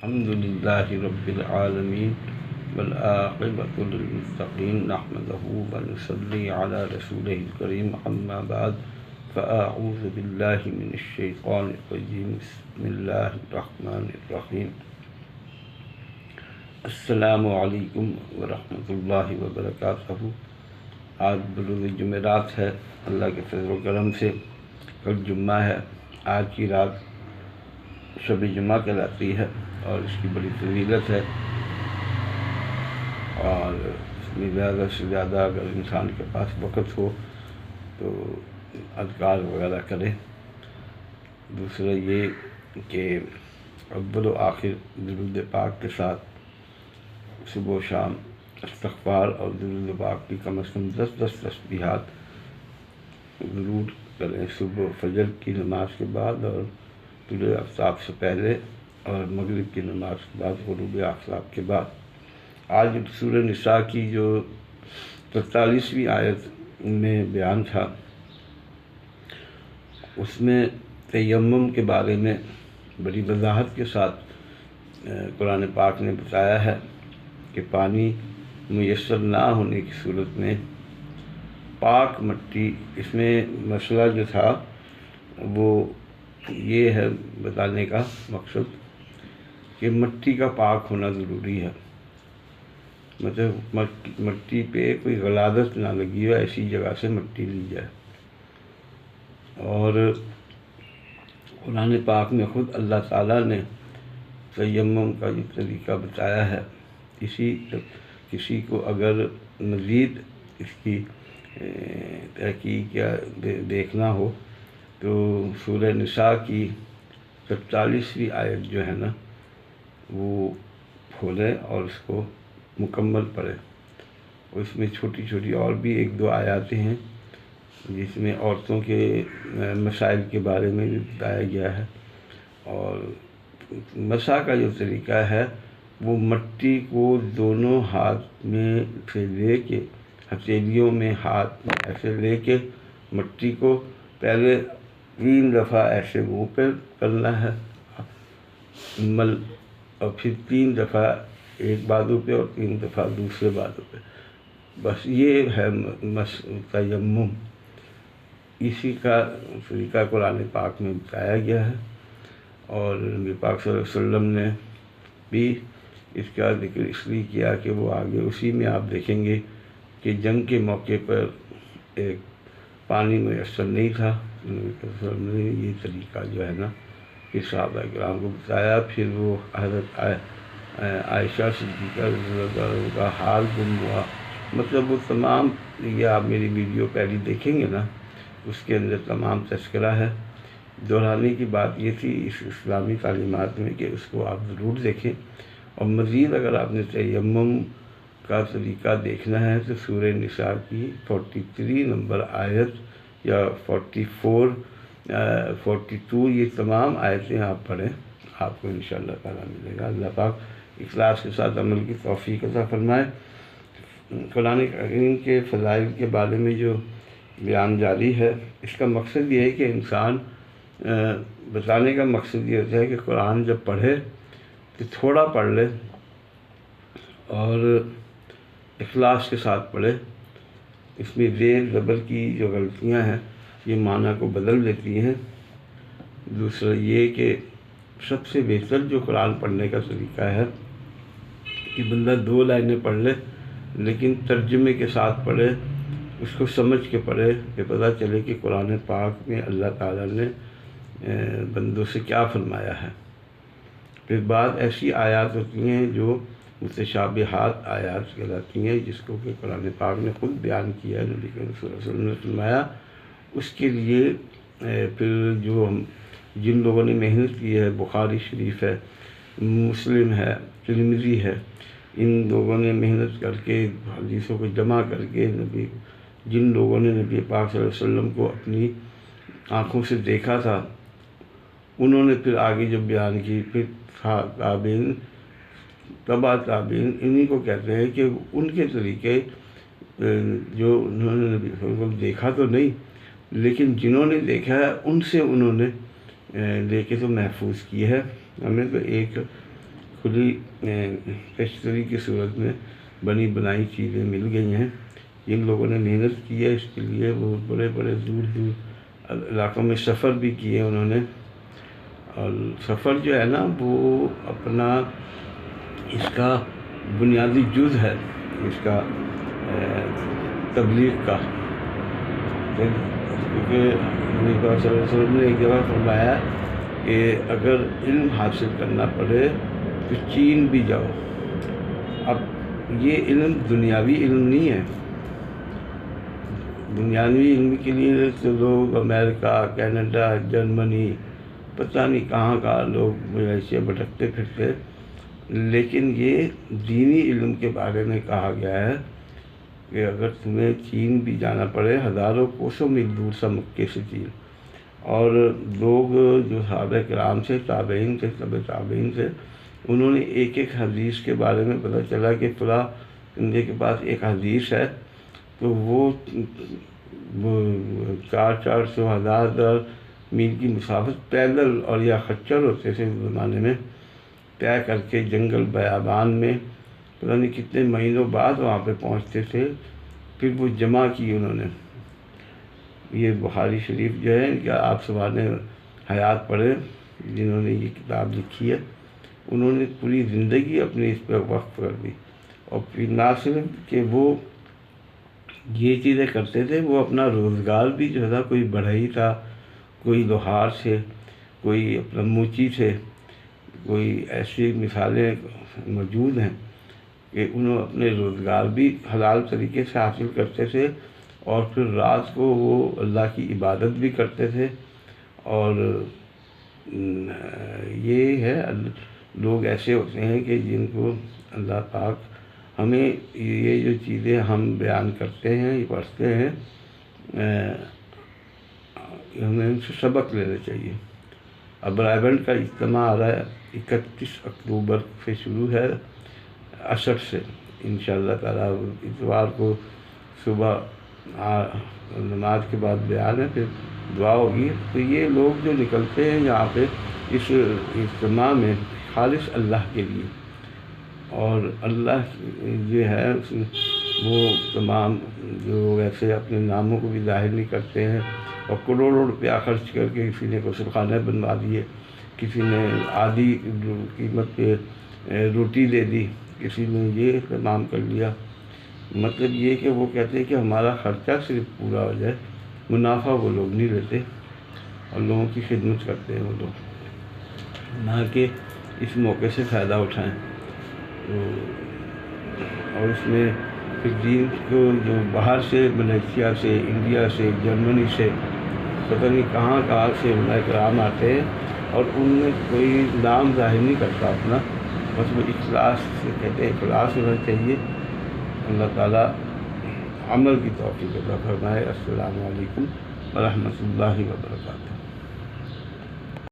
الحمد لله رب العالمين والعاقبة للمتقين نحمده ونصلي على رسوله الكريم أما بعد فأعوذ بالله من الشيطان الرجيم بسم الله الرحمن الرحيم السلام علیکم ورحمۃ اللہ وبرکاتہ۔ آج بروز جمعرات ہے، اللہ کے فضل و کرم سے کل جمعہ ہے۔ آج کی رات شب جمعہ کہلاتی ہے اور اس کی بڑی فضیلت ہے، اور اس میں زیادہ سے زیادہ اگر انسان کے پاس وقت ہو تو اذکار وغیرہ کرے۔ دوسرا یہ کہ اول و آخر درود پاک کے ساتھ صبح و شام استغفار اور درود پاک کی کم از کم 10 تسبیحات ضرور کریں، صبح فجر کی نماز کے بعد اور طلوع آفتاب سے پہلے اور مغرب کی نماز کے بعد غروب آفتاب کے بعد۔ آج سورہ نساء کی جو 43ویں آیت میں بیان تھا، اس میں تیمم کے بارے میں بڑی وضاحت کے ساتھ قرآن پاک نے بتایا ہے کہ پانی میسر نہ ہونے کی صورت میں پاک مٹی، اس میں مسئلہ جو تھا وہ یہ ہے بتانے کا مقصد کہ مٹی کا پاک ہونا ضروری ہے، مطلب مٹی پہ کوئی غلاظت نہ لگی ہو، ایسی جگہ سے مٹی لی جائے۔ اور قرآن پاک میں خود اللہ تعالیٰ نے تیمم کا جو طریقہ بتایا ہے، کسی کو اگر مزید اس کی تحقیق یا دیکھنا ہو تو سورہ نساء کی 44ویں آیت جو ہے نا وہ کھولیں اور اس کو مکمل پڑھیں۔ اور اس میں چھوٹی چھوٹی اور بھی 1-2 آیاتیں ہیں جس میں عورتوں کے مسائل کے بارے میں بھی بتایا گیا ہے۔ اور مسح کا جو طریقہ ہے وہ مٹی کو دونوں ہاتھ میں سے لے کے، ہتھیلیوں میں ہاتھ ایسے لے کے مٹی کو پہلے 3 دفعہ ایسے منہ پہ کرنا ہے اور پھر 3 دفعہ ایک بازو پہ اور 3 دفعہ دوسرے بازو پہ، بس یہ ہے تیمم۔ اسی کا طریقہ قرآن پاک میں بتایا گیا ہے، اور نبی پاک صلی اللہ علیہ وسلم نے بھی اس کا ذکر اس لیے کیا کہ وہ آگے اسی میں آپ دیکھیں گے کہ جنگ کے موقع پر ایک پانی میسر نہیں تھا، نبی صلی اللہ علیہ وسلم نے یہ طریقہ جو ہے نا کہ صحابہ کرام کو بتایا۔ پھر وہ حضرت عائشہ صدیقہ رضی اللہ عنہا کا حال گم ہوا، مطلب وہ تمام، یہ آپ میری ویڈیو پہلی دیکھیں گے نا اس کے اندر تمام تذکرہ ہے۔ دہرانے کی بات یہ تھی اس اسلامی تعلیمات میں کہ اس کو آپ ضرور دیکھیں، اور مزید اگر آپ نے تیمم کا طریقہ دیکھنا ہے تو سورہ نساء کی 43 نمبر آیت یا 44 42 یہ تمام آیتیں آپ پڑھیں، آپ کو انشاءاللہ تعالیٰ ملے گا۔ اللہ پاک اخلاص کے ساتھ عمل کی توفیق عطا فرمائے۔ قرآن کریم کے فضائل کے بارے میں جو بیان جاری ہے، اس کا مقصد یہ ہے کہ انسان بتانے کا مقصد یہ ہوتا ہے کہ قرآن جب پڑھے تو تھوڑا پڑھ لے اور اخلاص کے ساتھ پڑھے۔ اس میں زیر زبر کی جو غلطیاں ہیں یہ معنی کو بدل دیتی ہیں۔ دوسرا یہ کہ سب سے بہتر جو قرآن پڑھنے کا طریقہ ہے کہ بندہ 2 لائنیں پڑھ لے لیکن ترجمے کے ساتھ پڑھے، اس کو سمجھ کے پڑھے کہ پتہ چلے کہ قرآن پاک میں اللہ تعالیٰ نے بندوں سے کیا فرمایا ہے۔ پھر بعض ایسی آیات ہوتی ہیں جو متشابہات آیات کہلاتی ہیں، جس کو کہ قرآن پاک نے خود بیان کیا ہے، نبی کریم صلی اللہ علیہ وسلم نے فرمایا۔ اس کے لیے پھر جو جن لوگوں نے محنت کی ہے، بخاری شریف ہے، مسلم ہے، ترمذی ہے، ان لوگوں نے محنت کر کے حدیثوں کو جمع کر کے جن لوگوں نے نبی پاک صلی اللہ علیہ وسلم کو اپنی آنکھوں سے دیکھا تھا، انہوں نے پھر آگے جب بیان کی، پھر تابعین، تبع تابعین، انہی کو کہتے ہیں کہ ان کے طریقے جو انہوں نے نبی صلی اللہ علیہ وسلم کو دیکھا تو نہیں لیکن جنہوں نے دیکھا ہے ان سے انہوں نے لے کے تو محفوظ کی ہے۔ ہمیں تو ایک کھلی کشتری کی صورت میں بنی بنائی چیزیں مل گئی ہیں. جن لوگوں نے محنت کی ہے اس کے لیے بہت بڑے بڑے دور دور علاقوں میں سفر بھی کیے انہوں نے. اور سفر جو ہے نا وہ اپنا اس کا بنیادی جز ہے اس کا تبلیغ کا. کیونکہ نبی پاک صلی اللہ علیہ وسلم نے ایک جگہ فرمایا کہ اگر علم حاصل کرنا پڑے تو چین بھی جاؤ. اب یہ علم دنیاوی علم نہیں ہے. دنیاوی علم کے لیے تو لوگ امریکہ، کینیڈا، جرمنی، پتہ نہیں کہاں کہاں لوگ ایسے بھٹکتے پھرتے. لیکن یہ دینی علم کے بارے میں کہا گیا ہے کہ اگر تمہیں چین بھی جانا پڑے، ہزاروں کوسوں میل دور سا مکے سے چین. اور لوگ جو صحابہ کرام سے، تابعین سے، تبع تابعین سے، انہوں نے ایک ایک حدیث کے بارے میں پتہ چلا کہ فلاں بندے کے پاس ایک حدیث ہے تو وہ 400 1000 میل کی مسافت پیدل اور یا خچر ہوتے تھے اس زمانے میں طے کر کے جنگل بیابان میں پتہ نہیں کتنے مہینوں بعد وہاں پہ پہنچتے تھے. پھر وہ جمع کی انہوں نے. یہ بخاری شریف جو ہے کہ آپ سوال حیات پڑھیں جنہوں نے یہ کتاب لکھی ہے، انہوں نے پوری زندگی اپنی اس پہ وقف کر دی. اور پھر نہ صرف کہ وہ یہ چیزیں کرتے تھے، وہ اپنا روزگار بھی جو تھا کوئی بڑھئی تھا، کوئی لوہار سے، کوئی اپنا موچی سے، کوئی ایسی مثالیں موجود ہیں کہ انہوں اپنے روزگار بھی حلال طریقے سے حاصل کرتے تھے. اور پھر رات کو وہ اللہ کی عبادت بھی کرتے تھے. اور یہ ہے لوگ ایسے ہوتے ہیں کہ جن کو اللہ پاک ہمیں یہ جو چیزیں ہم بیان کرتے ہیں، یہ پڑھتے ہیں، ہمیں ان سے سبق لینا چاہیے. اب برائیبنڈ کا اجتماع آ رہا ہے 31 اکتوبر سے شروع ہے عصر سے انشاءاللہ تعالیٰ. اتوار کو صبح نماز کے بعد بیان ہے، پھر دعا ہوگی. تو یہ لوگ جو نکلتے ہیں یہاں پہ اس اجتماع میں خالص اللہ کے لیے، اور اللہ جو ہے وہ تمام جو ویسے اپنے ناموں کو بھی ظاہر نہیں کرتے ہیں، اور کروڑوں روپیہ خرچ کر کے کسی نے غسلخانے بنوا دیے، کسی نے آدھی قیمت پہ روٹی دے دی، کسی نے یہ اہتمام کر لیا. مطلب یہ کہ وہ کہتے ہیں کہ ہمارا خرچہ صرف پورا ہو جائے، منافع وہ لوگ نہیں لیتے اور لوگوں کی خدمت کرتے ہیں وہ لوگ، نہ کہ اس موقع سے فائدہ اٹھائیں. اور اس میں پھر دین کو جو باہر سے ملیشیا سے، انڈیا سے، جرمنی سے، پتہ نہیں کہاں کہاں سے علماء کرام آتے ہیں، اور ان میں کوئی نام ظاہر نہیں کرتا اپنا، بس وہ اخلاص سے کہتے ہیں. اخلاص ہونا چاہیے. اللہ تعالیٰ عمل کی توفیق عطا فرمائے. السلام علیکم ورحمۃ اللہ وبرکاتہ.